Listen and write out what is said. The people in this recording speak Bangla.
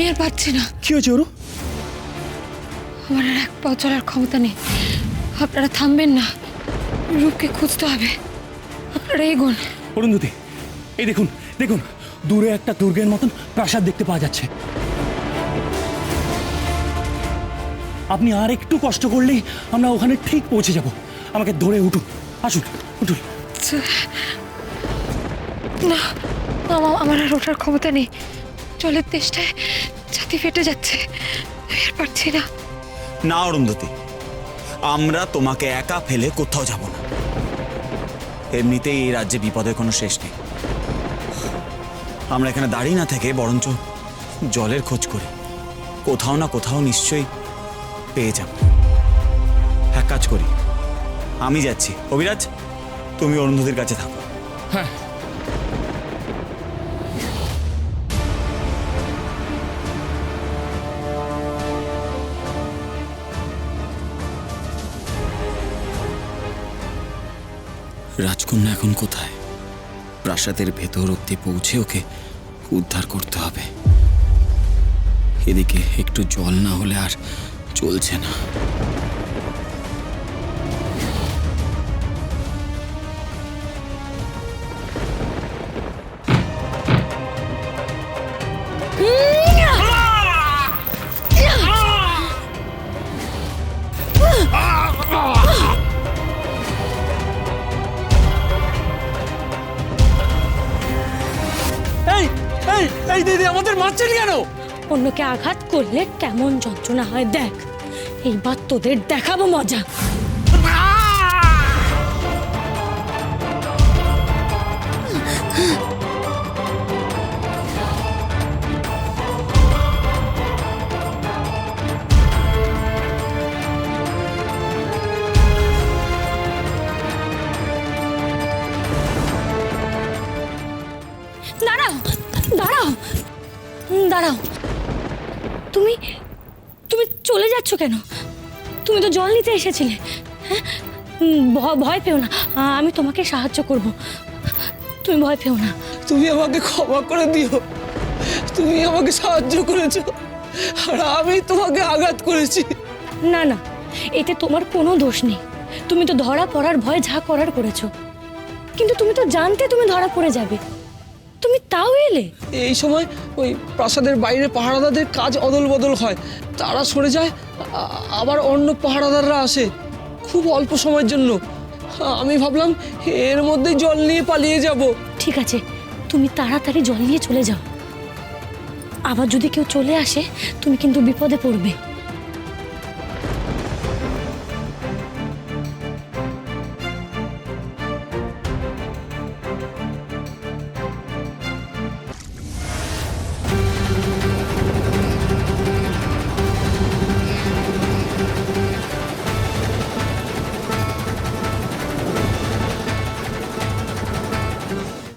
আর পারছি না। কি হয়েছে ওরু? আমার আর এক পা চলার ক্ষমতা নেই। আপনারা থামবেন না, রূপকে খুঁজতে হবে। আপনারা এগোন। অরুন্ধতী, এই দেখুন দেখুন, দূরে একটা দুর্গের মতন প্রাসাদ দেখতে পাওয়া যাচ্ছে। আপনি আর একটু কষ্ট করলেই আমরা ওখানে ঠিক পৌঁছে যাব। আমাকে ধরে উঠুন, আসুন উঠুন। না, আমার আর ওঠার ক্ষমতা নেই। জলের তেষ্টায় ছাতি ফেটে যাচ্ছে, আমি আর পারছি না। না অরুন্ধতী, আমরা তোমাকে একা ফেলে কোথাও যাব না। এমনিতেই এই রাজ্যে বিপদের কোনো শেষ নেই। আমরা এখানে দাঁড়িয়ে না থেকে বরঞ্চ জলের খোঁজ করি। কোথাও না কোথাও নিশ্চয়ই পেয়ে যাব। এক কাজ করি, আমি যাচ্ছি। অভিরাজ, তুমি অরুন্ধতির কাছে থাকো। হ্যাঁ। রাজকন্যা এখন কোথায়? প্রাসাদের ভেতর অব্দি পৌঁছে ওকে উদ্ধার করতে হবে। এদিকে একটু জল না হলে আর চলছে না। এই এই এই দিদি, আমাদের মারছেন কেন? অন্যকে আঘাত করলে কেমন যন্ত্রণা হয় দেখ। এইবার তোদের দেখাবো মজা। দাঁড়াও দাঁড়াও দাঁড়াও, তুমি তুমি চলে যাচ্ছ কেন? তুমি তো জল নিতে এসেছিলে। হ্যাঁ, ভয় পেও না, আমি তোমাকে সাহায্য করব। তুমি ভয় পেও না। তুমি আমাকে ক্ষমা করে দিও। তুমি আমাকে সাহায্য করেছো আর আমি তোমাকে আঘাত করেছি। না না, এতে তোমার কোনো দোষ নেই। তুমি তো ধরা পড়ার ভয় যা করার করেছো, কিন্তু তুমি তো জানতে তুমি ধরা পড়ে যাবে, তুমি তাও এলে। এই সময় ওই প্রাসাদের বাইরে পাহারাদারদের কাজ অদল বদল হয়, তারা সরে যায়, আবার অন্য পাহারাদাররা আসে খুব অল্প সময়ের জন্য। আমি ভাবলাম এর মধ্যে জল নিয়ে পালিয়ে যাব। ঠিক আছে, তুমি তাড়াতাড়ি জল নিয়ে চলে যাও। আবার যদি কেউ চলে আসে তুমি কিন্তু বিপদে পড়বে।